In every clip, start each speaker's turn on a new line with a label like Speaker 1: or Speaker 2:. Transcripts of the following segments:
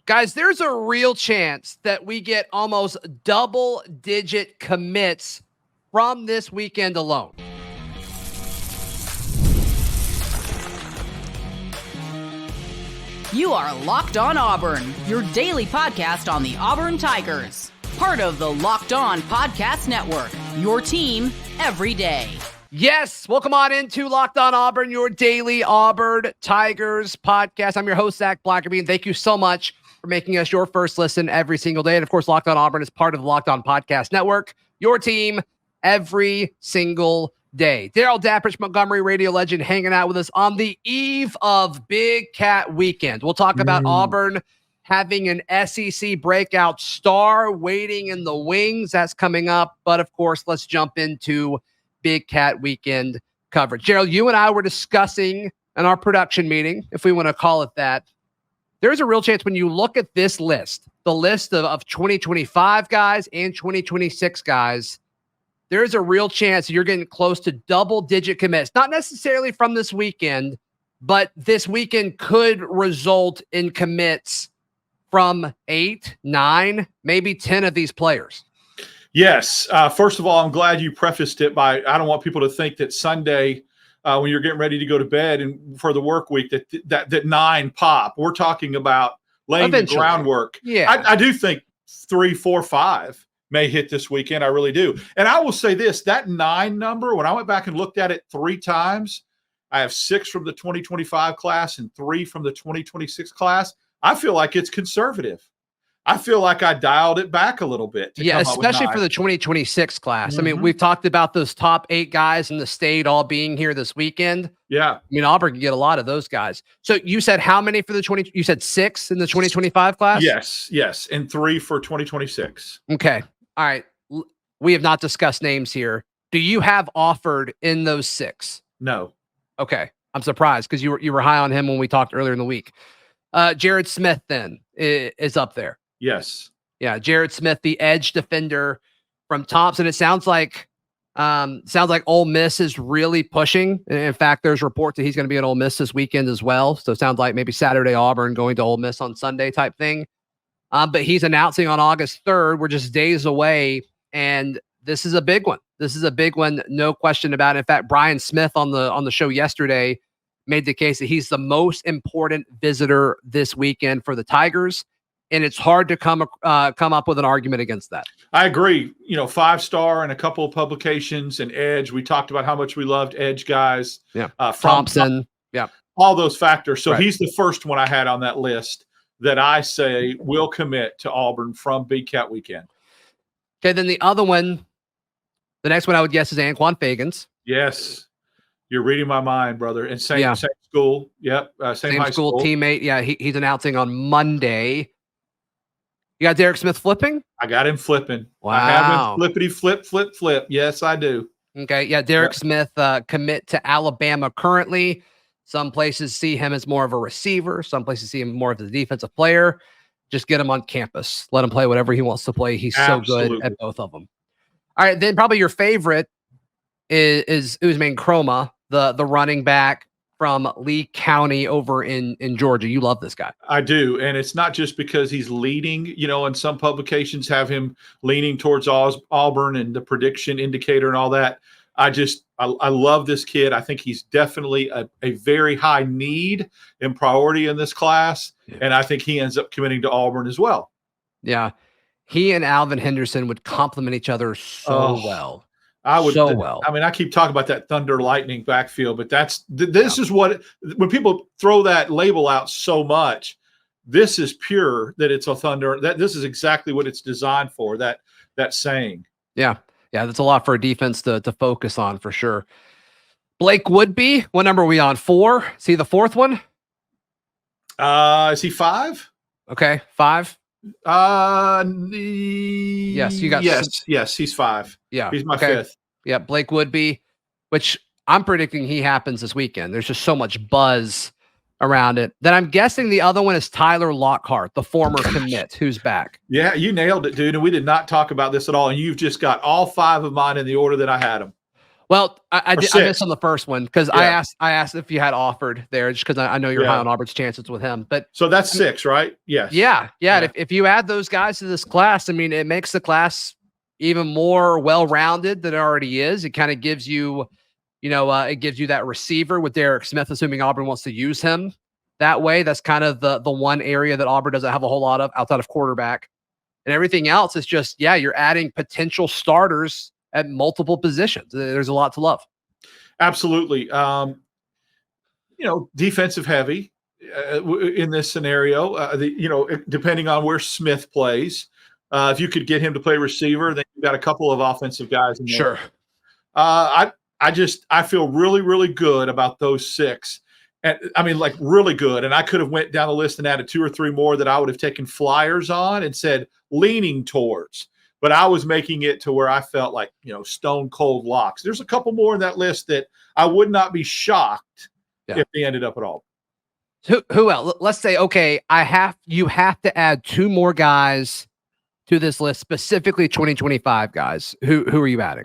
Speaker 1: Guys, there's a real chance that we get almost double-digit commits from this weekend alone.
Speaker 2: You are Locked On Auburn, your daily podcast on the Auburn Tigers. Part of the Locked On Podcast Network, your team every day.
Speaker 1: Yes, welcome on into Locked On Auburn, your daily Auburn Tigers podcast. I'm your host, Zac Blackerby, and thank you so much for making us your first listen every single day. And of course, Locked On Auburn is part of the Locked On Podcast Network, your team every single day. Darrell Dapprich, Montgomery radio legend, hanging out with us on the eve of Big Cat Weekend. We'll talk about Auburn having an SEC breakout star waiting in the wings. That's coming up. But of course, let's jump into Big Cat Weekend coverage. Gerald, you and I were discussing in our production meeting, if we want to call it that, there's a real chance when you look at this list, the list of 2025 guys and 2026 guys, there's a real chance you're getting close to double-digit commits. Not necessarily from this weekend, but this weekend could result in commits from 8, 9, maybe 10 of these players.
Speaker 3: Yes. First of all, I'm glad you prefaced it by, I don't want people to think that Sunday, when you're getting ready to go to bed and for the work week, that 9 pop. We're talking about laying the groundwork.
Speaker 1: Yeah.
Speaker 3: I do think 3, 4, 5 may hit this weekend. I really do. And I will say this, that 9 number, when I went back and looked at it 3 times, I have 6 from the 2025 class and 3 from the 2026 class. I feel like it's conservative. I feel like I dialed it back a little bit.
Speaker 1: Yeah, especially for the 2026 class. Mm-hmm. I mean, we've talked about those top 8 guys in the state all being here this weekend.
Speaker 3: Yeah.
Speaker 1: I mean, Auburn can get a lot of those guys. So you said how many for the 20? You said 6 in the 2025 class?
Speaker 3: Yes. And 3 for 2026.
Speaker 1: Okay. All right. We have not discussed names here. Do you have offered in those 6?
Speaker 3: No.
Speaker 1: Okay. I'm surprised because you were high on him when we talked earlier in the week. Jared Smith then is up there.
Speaker 3: Yes.
Speaker 1: Yeah, Jared Smith, the edge defender from Thompson. It sounds like Ole Miss is really pushing. In fact, there's reports that he's going to be at Ole Miss this weekend as well. So it sounds like maybe Saturday Auburn going to Ole Miss on Sunday type thing. But he's announcing on August 3rd. We're just days away, and this is a big one. This is a big one, no question about it. In fact, Brian Smith on the show yesterday made the case that he's the most important visitor this weekend for the Tigers. And it's hard to come up with an argument against that.
Speaker 3: I agree. 5-star and a couple of publications and edge. We talked about how much we loved edge guys.
Speaker 1: Yeah. Thompson. Yeah.
Speaker 3: All those factors. So
Speaker 1: right.
Speaker 3: He's the first one I had on that list that I say will commit to Auburn from Big Cat Weekend.
Speaker 1: Okay. Then the other one, the next one I would guess is Anquan Fagans.
Speaker 3: Yes. You're reading my mind, brother. And same school. Yep. Same high school
Speaker 1: teammate. Yeah. He's announcing on Monday. You got Derek Smith flipping?
Speaker 3: I got him flipping.
Speaker 1: Wow.
Speaker 3: I have him flippity flip. Yes, I do.
Speaker 1: Okay. Yeah. Derek Smith commit to Alabama currently. Some places see him as more of a receiver. Some places see him more of a defensive player. Just get him on campus. Let him play whatever he wants to play. He's so good at both of them. All right. Then probably your favorite is Usman Kroma, the running back from Lee County over in Georgia. You love this guy. I do.
Speaker 3: And it's not just because he's leading, and some publications have him leaning towards Auburn and the prediction indicator and all that. I love this kid. I think he's definitely a very high need and priority in this class. Yeah. And I think he ends up committing to Auburn as well.
Speaker 1: Yeah. He and Alvin Henderson would complement each other so well.
Speaker 3: Well. I mean, I keep talking about that thunder lightning backfield, but this is what, when people throw that label out so much, this is pure that it's a thunder. That this is exactly what it's designed for, that saying.
Speaker 1: Yeah. Yeah. That's a lot for a defense to focus on for sure. Blake Woodby, what number are we on? 4? Is he the 4th one?
Speaker 3: Is he 5?
Speaker 1: Okay. 5.
Speaker 3: Yes,
Speaker 1: you got
Speaker 3: yes, he's 5.
Speaker 1: Yeah,
Speaker 3: he's my 5th.
Speaker 1: Yeah, Blake Woodby, which I'm predicting he happens this weekend. There's just so much buzz around it. Then I'm guessing the other one is Tyler Lockhart, the former commit, who's back.
Speaker 3: Yeah, you nailed it, dude. And we did not talk about this at all. And you've just got all 5 of mine in the order that I had them.
Speaker 1: Well, I missed on the first one because
Speaker 3: Yeah.
Speaker 1: I asked if you had offered there just because I know you're high on Auburn's chances with him. But
Speaker 3: so that's 6, right? Yes.
Speaker 1: Yeah. If you add those guys to this class, I mean, it makes the class even more well-rounded than it already is. It kind of gives you, it gives you that receiver with Derek Smith, assuming Auburn wants to use him that way. That's kind of the one area that Auburn doesn't have a whole lot of outside of quarterback. And everything else is just, you're adding potential starters at multiple positions. There's a lot to love.
Speaker 3: Absolutely. Defensive heavy in this scenario, depending on where Smith plays. If you could get him to play receiver, then you've got a couple of offensive guys in there.
Speaker 1: Sure.
Speaker 3: I feel really, really good about those 6. And I mean, like really good. And I could have went down the list and added 2 or 3 more that I would have taken flyers on and said leaning towards. But I was making it to where I felt like, stone cold locks. There's a couple more in that list that I would not be shocked if they ended up at all.
Speaker 1: Who else? Let's say, okay, you have to add 2 more guys to this list, specifically 2025 guys. Who are you adding?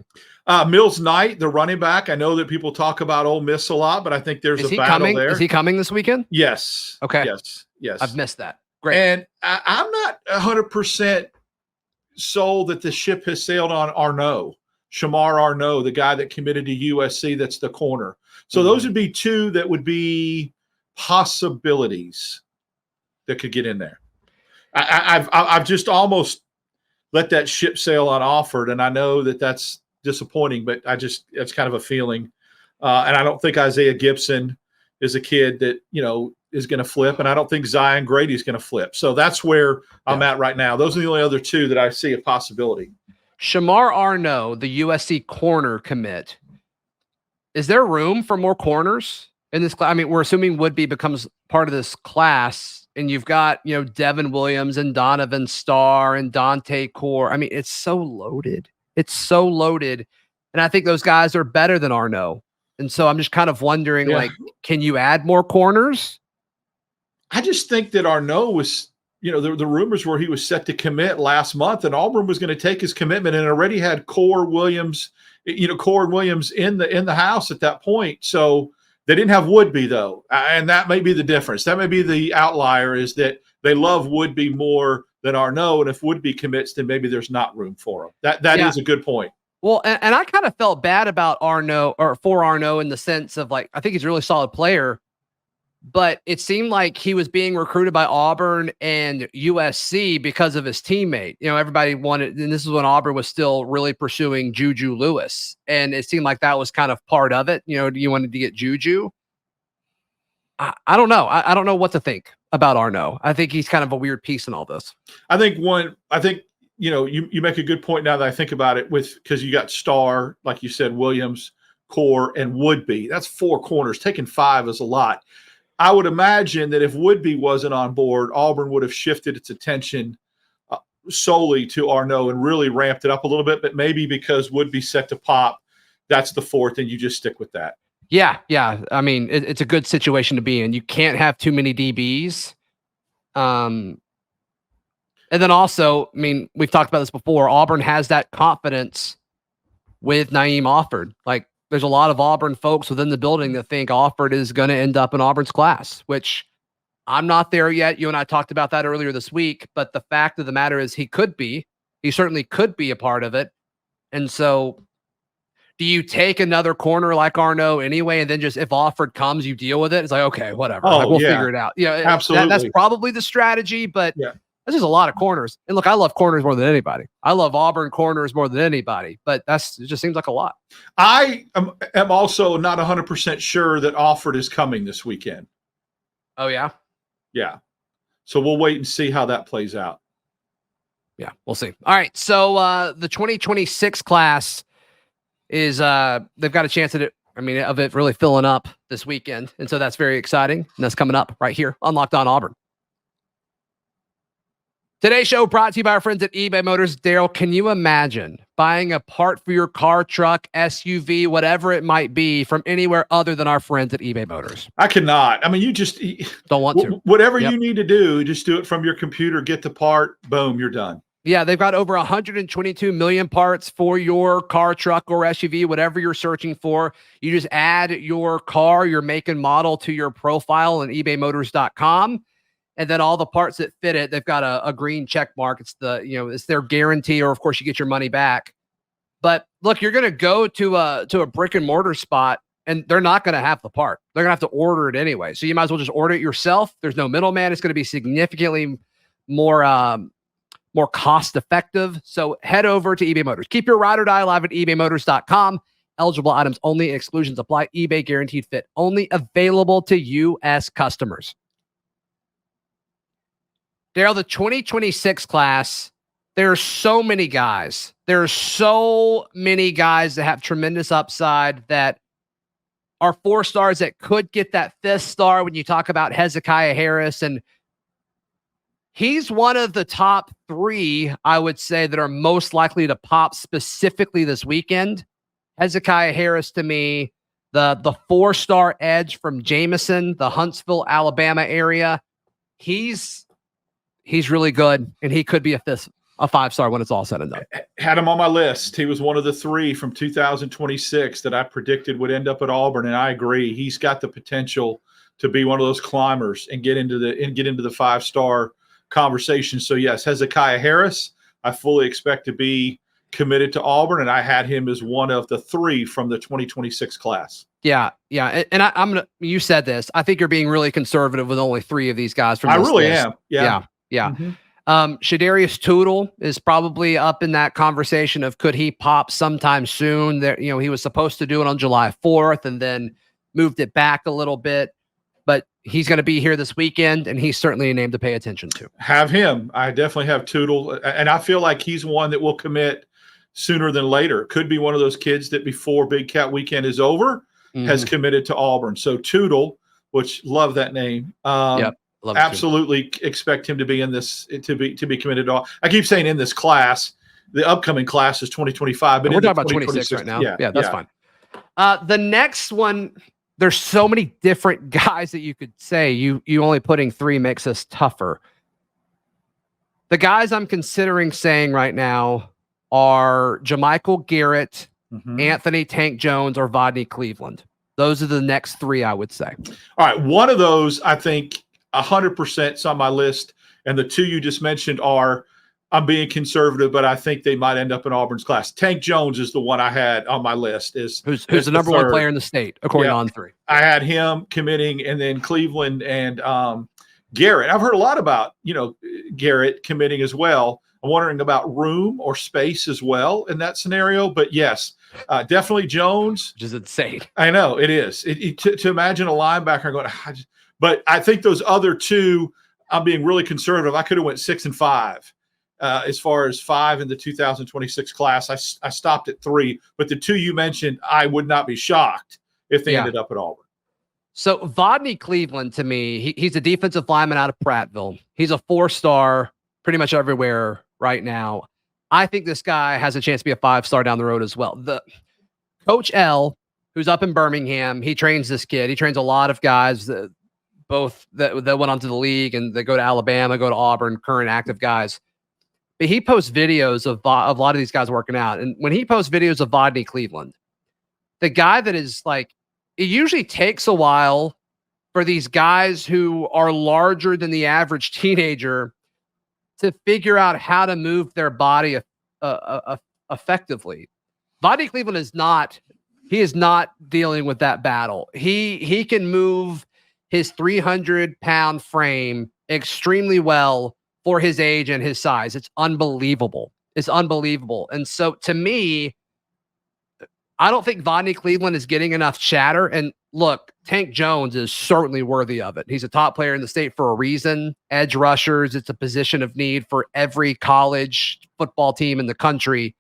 Speaker 3: Mills Knight, the running back. I know that people talk about Ole Miss a lot, but I think there's a battle there.
Speaker 1: Is he coming this weekend?
Speaker 3: Yes.
Speaker 1: Okay.
Speaker 3: Yes.
Speaker 1: I've missed that. Great.
Speaker 3: And I'm not 100% sold that the ship has sailed on Shamar Arnaud, the guy that committed to USC. That's the corner. So those would be 2 that would be possibilities that could get in there. I've just almost let that ship sail on Offord, and I know that that's disappointing, but it's kind of a feeling. And I don't think Isaiah Gibson is a kid that, is going to flip, and I don't think Zion Grady is going to flip. So that's where I'm at right now. Those are the only other 2 that I see a possibility.
Speaker 1: Shamar Arnaud, the USC corner commit. Is there room for more corners in this class? I mean, we're assuming Woodby becomes part of this class, and you've got, Devin Williams and Donovan Starr and Dante Core. I mean, it's so loaded. And I think those guys are better than Arnaud. And so I'm just kind of wondering, can you add more corners?
Speaker 3: I just think that Arnaud was, the rumors were he was set to commit last month, and Auburn was going to take his commitment, and already had Core and Williams in the house at that point. So they didn't have Woodby though, and that may be the difference. That may be the outlier, is that they love Woodby more than Arnaud, and if Woodby commits, then maybe there's not room for him. That is a good point.
Speaker 1: Well, and I kind of felt bad about Arnaud, or for Arnaud, in the sense of I think he's a really solid player, but it seemed like he was being recruited by Auburn and USC because of his teammate. Everybody wanted, and this is when Auburn was still really pursuing Juju Lewis. And it seemed like that was kind of part of it. You wanted to get Juju. I don't know. I don't know what to think about Arnaud. I think he's kind of a weird piece in all this.
Speaker 3: I think you make a good point now that I think about it, because you got Starr, like you said, Williams, Core, and Woodby. That's 4 corners. Taking 5 is a lot. I would imagine that if Woodby wasn't on board, Auburn would have shifted its attention solely to Arnaud and really ramped it up a little bit. But maybe because Woodby's set to pop, that's the 4th, and you just stick with that.
Speaker 1: Yeah. I mean, it's a good situation to be in. You can't have too many DBs. And then also, I mean, we've talked about this before. Auburn has that confidence with Naeem Offord. There's a lot of Auburn folks within the building that think Offord is going to end up in Auburn's class, which I'm not there yet. You and I talked about that earlier this week, but the fact of the matter is he certainly could be a part of it. And so do you take another corner like Arnaud anyway, and then just if Offord comes, you deal with it? It's okay, whatever. We'll figure it out.
Speaker 3: Absolutely.
Speaker 1: That's probably the strategy, but This is a lot of corners. And look, I love corners more than anybody. I love Auburn corners more than anybody, but it just seems like a lot.
Speaker 3: I am also not 100% sure that Offord is coming this weekend.
Speaker 1: Oh, yeah?
Speaker 3: Yeah. So we'll wait and see how that plays out.
Speaker 1: Yeah, we'll see. All right. So the 2026 class is they've got a chance at it. I mean, of it really filling up this weekend. And so that's very exciting. And that's coming up right here on Locked On Auburn. Today's show brought to you by our friends at eBay Motors. Darrell, can you imagine buying a part for your car, truck, SUV, whatever it might be, from anywhere other than our friends at eBay Motors?
Speaker 3: I cannot. I mean, you just
Speaker 1: don't want to.
Speaker 3: Whatever you need to do, just do it from your computer, get the part, boom, you're done.
Speaker 1: Yeah, they've got over 122 million parts for your car, truck, or SUV, whatever you're searching for. You just add your car, your make and model to your profile on ebaymotors.com. And then all the parts that fit it, they've got a green check mark. It's it's their guarantee, or of course you get your money back. But look, you're going to go to a brick and mortar spot and they're not going to have the part. They're going to have to order it anyway. So you might as well just order it yourself. There's no middleman. It's going to be significantly more cost effective. So head over to eBay Motors. Keep your ride or die alive at ebaymotors.com. Eligible items only. Exclusions apply. eBay guaranteed fit only. Available to U.S. customers. Darrell, the 2026 class, there are so many guys. There are so many guys that have tremendous upside that are 4 stars that could get that 5th star when you talk about Hezekiah Harris. And he's one of the top 3, I would say, that are most likely to pop specifically this weekend. Hezekiah Harris, to me, the 4-star edge from Jameson, the Huntsville, Alabama area. He's really good, and he could be a 5-star when it's all said and done.
Speaker 3: Had him on my list. He was one of the 3 from 2026 that I predicted would end up at Auburn, and I agree. He's got the potential to be one of those climbers and get into the 5-star conversation. So yes, Hezekiah Harris, I fully expect to be committed to Auburn, and I had him as one of the 3 from the 2026 class.
Speaker 1: Yeah. And I'm gonna. You said this. I think you're being really conservative with only 3 of these guys from this
Speaker 3: I really
Speaker 1: list.
Speaker 3: am. Yeah.
Speaker 1: Mm-hmm. Shadarius Tootle is probably up in that conversation of could he pop sometime soon. There, he was supposed to do it on July 4th and then moved it back a little bit. But he's going to be here this weekend, and he's certainly a name to pay attention to.
Speaker 3: Have him. I definitely have Tootle, and I feel like he's one that will commit sooner than later. Could be one of those kids that before Big Cat Weekend is over has committed to Auburn. So Tootle, which love that name.
Speaker 1: Yep.
Speaker 3: Absolutely expect him to be in this to be committed to. I keep saying in this class. The upcoming class is 2025, but
Speaker 1: we're talking about 26 right now. Yeah, that's fine. The next one, there's so many different guys that you could say. You only putting 3 makes us tougher. The guys I'm considering saying right now are Jamichael Garrett, Anthony Tank Jones, or Vondney Cleveland. Those are the next 3, I would say.
Speaker 3: All right, one of those I think 100% is on my list, and the 2 you just mentioned are, I'm being conservative, but I think they might end up in Auburn's class. Tank Jones is the one I had on my list. Who's
Speaker 1: the number 1 player in the state, according to On3.
Speaker 3: I had him committing, and then Cleveland and Garrett. I've heard a lot about, Garrett committing as well. I'm wondering about room or space as well in that scenario. But yes, definitely Jones.
Speaker 1: Which is insane.
Speaker 3: I know, it is. To imagine a linebacker going, but I think those other 2, I'm being really conservative. I could have went 6 and 5. As far as 5 in the 2026 class, I stopped at 3. But the 2 you mentioned, I would not be shocked if they ended up at Auburn.
Speaker 1: So Vondney Cleveland, to me, he's a defensive lineman out of Prattville. He's a 4-star pretty much everywhere right now. I think this guy has a chance to be a 5-star down the road as well. The Coach L, who's up in Birmingham, he trains this kid. He trains a lot of guys both that went onto the league and that go to Alabama, go to Auburn, current active guys. But he posts videos of a lot of these guys working out. And when he posts videos of Vondney Cleveland, the guy that is like, it usually takes a while for these guys who are larger than the average teenager to figure out how to move their body effectively. Vondney Cleveland is not dealing with that battle. He can move his 300-pound frame extremely well for his age and his size. It's unbelievable. And so to me, I don't think Vondney Cleveland is getting enough chatter. And look, Tank Jones is certainly worthy of it. He's a top player in the state for a reason. Edge rushers, it's a position of need for every college football team in the country.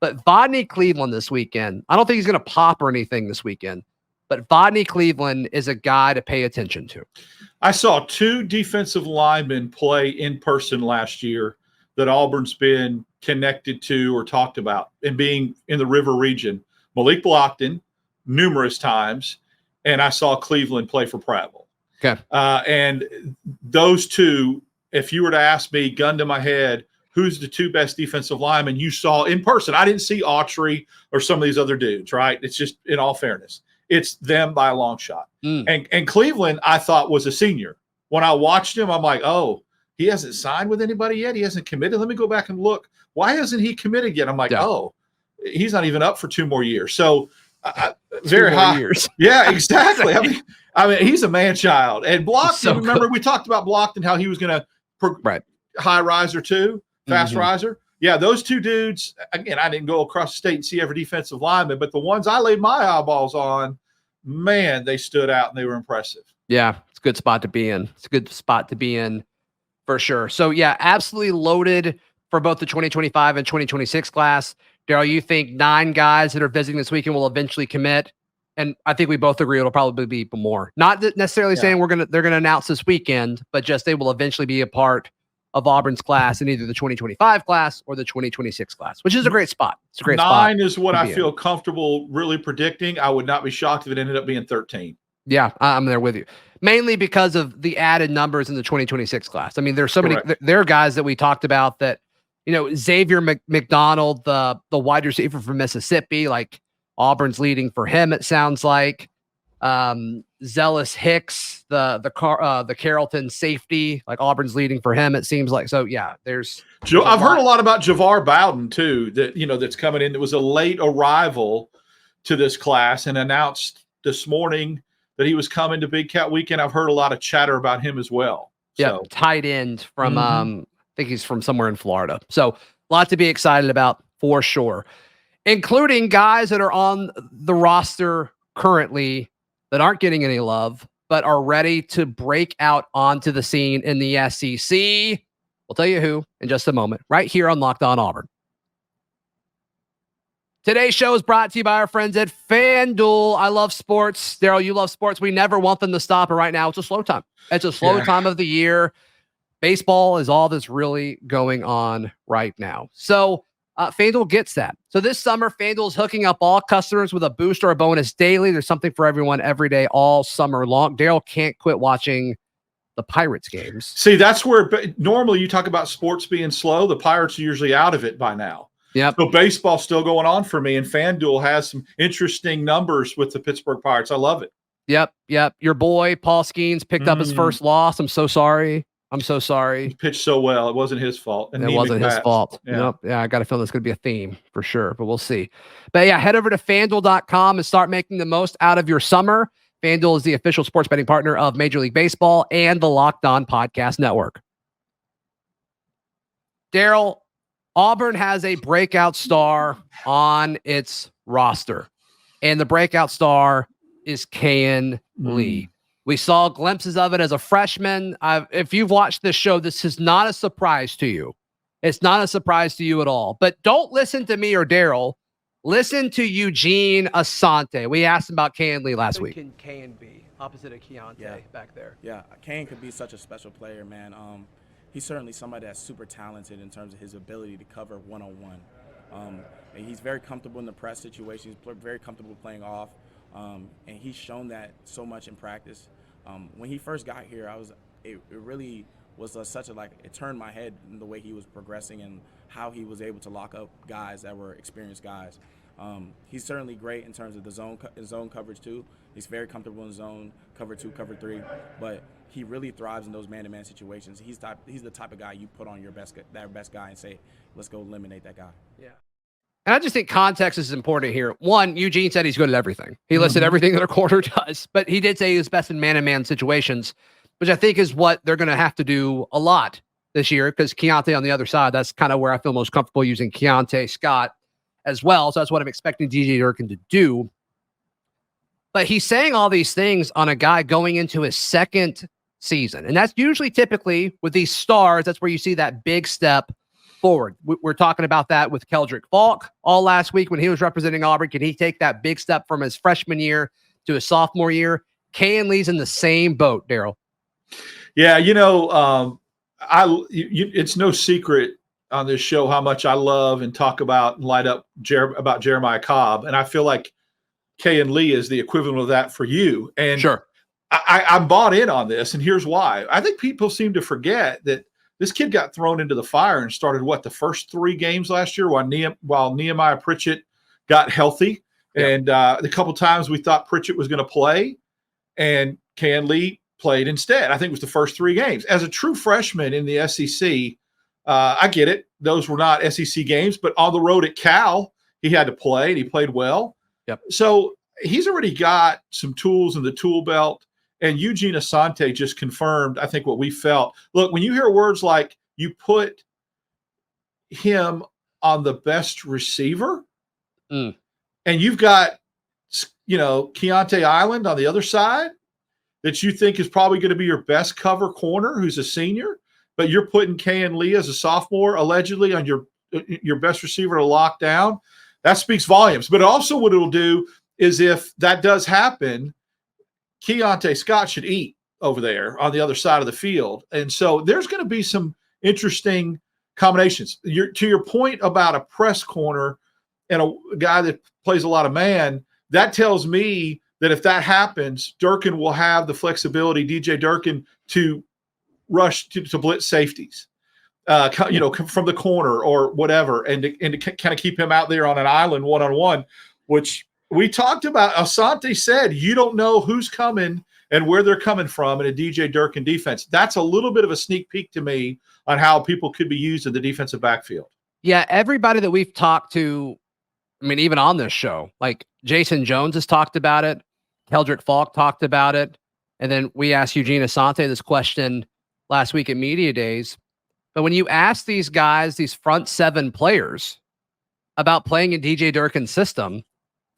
Speaker 1: But Vondney Cleveland this weekend, I don't think he's going to pop or anything this weekend. But Vondney Cleveland is a guy to pay attention to.
Speaker 3: I saw 2 defensive linemen play in person last year that Auburn's been connected to or talked about and being in the River region. Malik Blockton, numerous times, and I saw Cleveland play for Prattville.
Speaker 1: Okay.
Speaker 3: And those 2, if you were to ask me, gun to my head, who's the two best defensive linemen you saw in person. I didn't see Autry or some of these other dudes, right? It's just, in all fairness, it's them by a long shot. And Cleveland, I thought, was a senior. When I watched him, I'm like, oh, he hasn't signed with anybody yet. He hasn't committed. Let me go back and look. Why hasn't he committed yet? I'm like, oh, he's not even up for 2 more years. So very high.
Speaker 1: Years.
Speaker 3: Yeah, exactly. I mean, he's a man child. And Blockton, remember we talked about Blockton, how he was going to high riser too, fast riser. Yeah, those two dudes, again, I didn't go across the state and see every defensive lineman, but the ones I laid my eyeballs on, man, they stood out and they were impressive.
Speaker 1: Yeah, it's a good spot to be in. It's a good spot to be in for sure. So, yeah, absolutely loaded for both the 2025 and 2026 class. Darrell, you think 9 guys that are visiting this weekend will eventually commit? And I think we both agree it'll probably be more. Not necessarily saying they're gonna announce this weekend, but just they will eventually be a part of Auburn's class in either the 2025 class or the 2026 class, which is a great spot. It's a great
Speaker 3: 9
Speaker 1: spot.
Speaker 3: 9 is what I feel comfortable really predicting. I would not be shocked if it ended up being 13.
Speaker 1: Yeah, I'm there with you. Mainly because of the added numbers in the 2026 class. I mean, there's so many. There are guys that we talked about that, Xavier McDonald, the wide receiver from Mississippi, like Auburn's leading for him. It sounds like Zealous Hicks, the Carrollton safety, like Auburn's leading for him. It seems like. So yeah,
Speaker 3: I've heard a lot about Javar Bowden too. That that's coming in. It was a late arrival to this class and announced this morning that he was coming to Big Cat Weekend. I've heard a lot of chatter about him as well.
Speaker 1: Yeah, tight end from I think he's from somewhere in Florida. So a lot to be excited about for sure, including guys that are on the roster currently that aren't getting any love, but are ready to break out onto the scene in the SEC. We'll tell you who in just a moment, right here on Locked On Auburn. Today's show is brought to you by our friends at FanDuel. I love sports. Darrell, you love sports. We never want them to stop. And right now, it's a slow time. It's a slow time of the year. Baseball is all that's really going on right now. So FanDuel gets that. So this summer, FanDuel is hooking up all customers with a boost or a bonus daily. There's something for everyone every day, all summer long. Darrell can't quit watching the Pirates games.
Speaker 3: See, that's where normally you talk about sports being slow. The Pirates are usually out of it by now.
Speaker 1: Yep.
Speaker 3: So baseball's still going on for me, and FanDuel has some interesting numbers with the Pittsburgh Pirates. I love it.
Speaker 1: Yep. Your boy, Paul Skeens, picked up his first loss. I'm so sorry. He
Speaker 3: pitched so well. It wasn't his fault.
Speaker 1: And it wasn't his fault. Yeah. Nope. Yeah, I got a feeling it's going to be a theme for sure, but we'll see. But yeah, head over to FanDuel.com and start making the most out of your summer. FanDuel is the official sports betting partner of Major League Baseball and the Locked On Podcast Network. Darrell, Auburn has a breakout star on its roster, and the breakout star is Kayin Lee. We saw glimpses of it as a freshman. If you've watched this show, this is not a surprise to you. It's not a surprise to you at all. But don't listen to me or Darrell. Listen to Eugene Asante. We asked him about Kayin Lee last week.
Speaker 4: Can Kayin be opposite of Keontae back there?
Speaker 5: Yeah, Kayin could be such a special player, man. He's certainly somebody that's super talented in terms of his ability to cover one-on-one. And he's very comfortable in the press situation. He's very comfortable playing off. And he's shown that so much in practice. When he first got here, it really was it turned my head in the way he was progressing and how he was able to lock up guys that were experienced guys. He's certainly great in terms of the zone coverage too. He's very comfortable in zone, cover 2, cover 3, but he really thrives in those man-to-man situations. He's the type of guy you put on that best guy and say, let's go eliminate that guy.
Speaker 1: Yeah. And I just think context is important here. One, Eugene said he's good at everything. He listed everything that a corner does, but he did say he was best in man-to-man situations, which I think is what they're going to have to do a lot this year because Keontae on the other side, that's kind of where I feel most comfortable using Keontae Scott as well. So that's what I'm expecting DJ Durkin to do. But he's saying all these things on a guy going into his second season. And that's usually typically with these stars, that's where you see that big step forward. We're talking about that with Keldrick Falk all last week when he was representing Auburn. Can he take that big step from his freshman year to his sophomore year? Kayin Lee's in the same boat, Darrell.
Speaker 3: Yeah, it's no secret on this show how much I love and talk about and light up about Jeremiah Cobb. And I feel like Kayin Lee is the equivalent of that for you. And
Speaker 1: sure.
Speaker 3: I'm bought in on this, and here's why. I think people seem to forget that This kid got thrown into the fire and started the first 3 games last year while Nehemiah Pritchett got healthy. Yep. And the couple times we thought Pritchett was going to play, and Kayin Lee played instead. I think it was the first 3 games. As a true freshman in the SEC, I get it. Those were not SEC games, but on the road at Cal, he had to play, and he played well.
Speaker 1: Yep.
Speaker 3: So he's already got some tools in the tool belt. And Eugene Asante just confirmed, I think, what we felt. Look, when you hear words like you put him on the best receiver, and you've got, Keontae Island on the other side that you think is probably going to be your best cover corner who's a senior, but you're putting Kayin Lee as a sophomore allegedly on your best receiver to lock down, that speaks volumes. But also what it'll do is if that does happen, Keontae Scott should eat over there on the other side of the field. And so there's going to be some interesting combinations. To your point about a press corner and a guy that plays a lot of man, that tells me that if that happens, Durkin will have the flexibility, DJ Durkin, to rush to blitz safeties, from the corner or whatever, and to kind of keep him out there on an island one-on-one, which – we talked about. Asante said you don't know who's coming and where they're coming from in a DJ Durkin defense. That's a little bit of a sneak peek to me on how people could be used in the defensive backfield.
Speaker 1: Yeah, everybody that we've talked to, I mean, even on this show, like Jason Jones has talked about it, Keldrick Falk talked about it, and then we asked Eugene Asante this question last week at Media Days. But when you ask these guys, these front 7 players, about playing in DJ Durkin's system,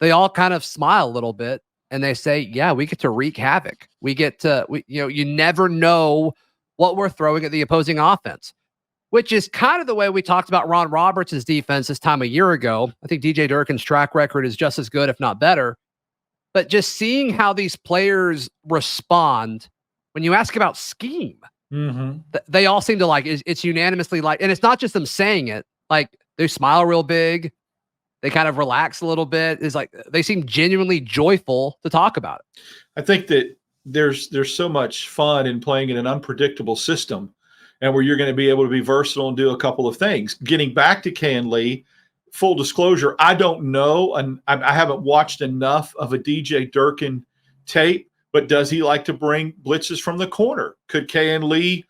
Speaker 1: they all kind of smile a little bit and they say, yeah, we get to wreak havoc. We get to, you never know what we're throwing at the opposing offense, which is kind of the way we talked about Ron Roberts' defense this time a year ago. I think DJ Durkin's track record is just as good, if not better. But just seeing how these players respond when you ask about scheme, they all seem to like, it's unanimously like, and it's not just them saying it, like they smile real big. They kind of relax a little bit. It's like they seem genuinely joyful to talk about it.
Speaker 3: I think that there's so much fun in playing in an unpredictable system, and where you're going to be able to be versatile and do a couple of things. Getting back to Kayin Lee, full disclosure, I don't know, and I haven't watched enough of a DJ Durkin tape, but does he like to bring blitzes from the corner? Could Kayin Lee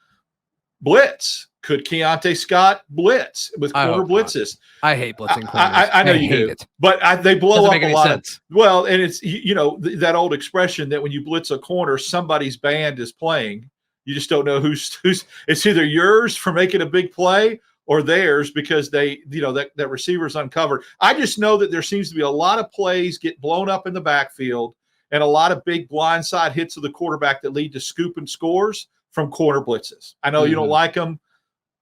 Speaker 3: blitz? Could Keontae Scott blitz with corner blitzes?
Speaker 1: I hate blitzing corners.
Speaker 3: I know you do,
Speaker 1: it.
Speaker 3: But they blow up a lot. Well, and it's that old expression that when you blitz a corner, somebody's band is playing. You just don't know who's. It's either yours for making a big play or theirs because that receiver's uncovered. I just know that there seems to be a lot of plays get blown up in the backfield and a lot of big blindside hits of the quarterback that lead to scoop and scores from corner blitzes. I know you don't like them.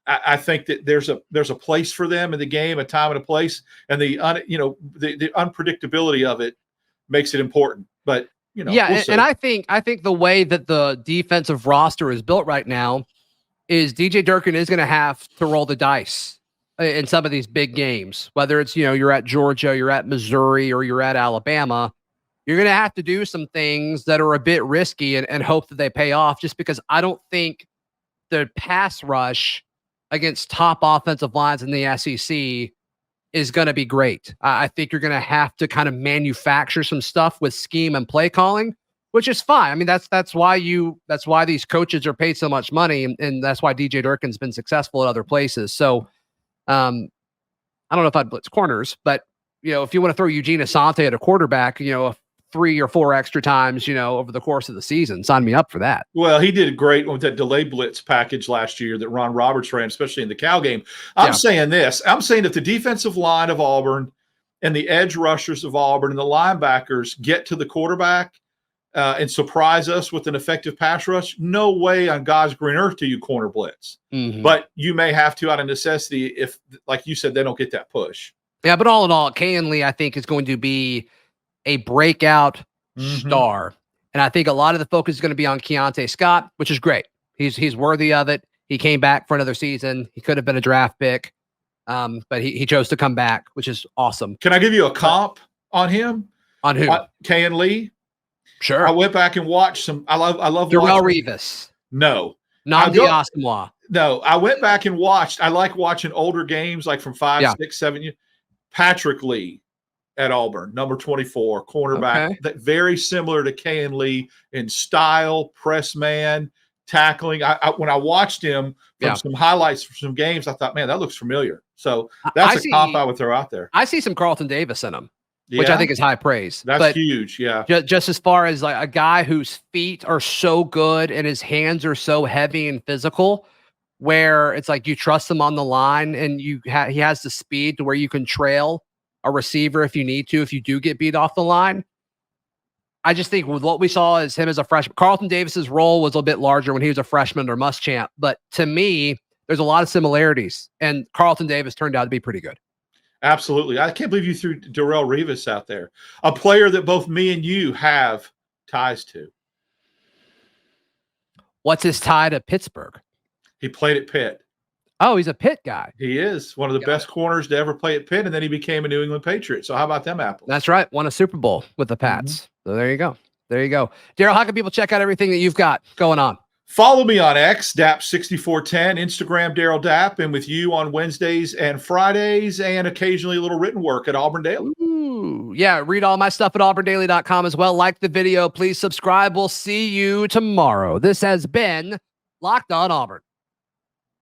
Speaker 3: I think that there's a place for them in the game, a time and a place, and the unpredictability of it makes it important. But we'll
Speaker 1: and I think the way that the defensive roster is built right now is DJ Durkin is going to have to roll the dice in some of these big games. Whether it's you're at Georgia, you're at Missouri, or you're at Alabama, you're going to have to do some things that are a bit risky and hope that they pay off. Just because I don't think the pass rush against top offensive lines in the SEC is going to be great. I think you're going to have to kind of manufacture some stuff with scheme and play calling, which is fine. I mean, that's why these coaches are paid so much money, and that's why DJ Durkin's been successful at other places. So, I don't know if I'd blitz corners, but if you want to throw Eugene Asante at a quarterback, 3 or 4 extra times, over the course of the season, sign me up for that.
Speaker 3: Well, he did great with that delay blitz package last year that Ron Roberts ran, especially in the Cal game. I'm saying this. I'm saying if the defensive line of Auburn and the edge rushers of Auburn and the linebackers get to the quarterback and surprise us with an effective pass rush, no way on God's green earth do you corner blitz. But you may have to out of necessity if, like you said, they don't get that push.
Speaker 1: Yeah, but all in all, Kayin Lee, I think, is going to be a breakout star. And I think a lot of the focus is going to be on Keontae Scott, which is great. He's worthy of it. He came back for another season. He could have been a draft pick, but he chose to come back, which is awesome.
Speaker 3: Can I give you a comp on him?
Speaker 1: On who?
Speaker 3: Kayin Lee?
Speaker 1: Sure.
Speaker 3: I went back and watched some. I love
Speaker 1: Darrell Revis.
Speaker 3: No.
Speaker 1: Nnamdi Asomugha.
Speaker 3: No, I went back and watched. I like watching older games, like from 5, 6, 7 years. Patrick Lee at Auburn, number 24, cornerback, that very similar to Kayin Lee in style, press man, tackling. When I watched him from some highlights from some games, I thought, man, that looks familiar. So that's a comp I would throw out there.
Speaker 1: I see some Carlton Davis in him, which I think is high praise.
Speaker 3: That's huge, yeah.
Speaker 1: Just as far as like a guy whose feet are so good and his hands are so heavy and physical, where it's like you trust him on the line and he has the speed to where you can trail a receiver if you need to, if you do get beat off the line. I just think with what we saw as him as a freshman, Carlton Davis's role was a bit larger when he was a freshman or Muschamp, but to me, there's a lot of similarities, and Carlton Davis turned out to be pretty good.
Speaker 3: Absolutely. I can't believe you threw Darrell Rivas out there, a player that both me and you have ties to.
Speaker 1: What's his tie to Pittsburgh?
Speaker 3: He played at Pitt.
Speaker 1: Oh, he's a Pitt guy.
Speaker 3: He is one of the best corners to ever play at Pitt, and then he became a New England Patriot. So how about them apples?
Speaker 1: That's right. Won a Super Bowl with the Pats. So there you go. There you go. Darrell, how can people check out everything that you've got going on?
Speaker 3: Follow me on X, DAP6410, Instagram, Darrell Dapp, and with you on Wednesdays and Fridays, and occasionally a little written work at Auburn Daily.
Speaker 1: Ooh, yeah, read all my stuff at auburndaily.com as well. Like the video. Please subscribe. We'll see you tomorrow. This has been Locked On Auburn.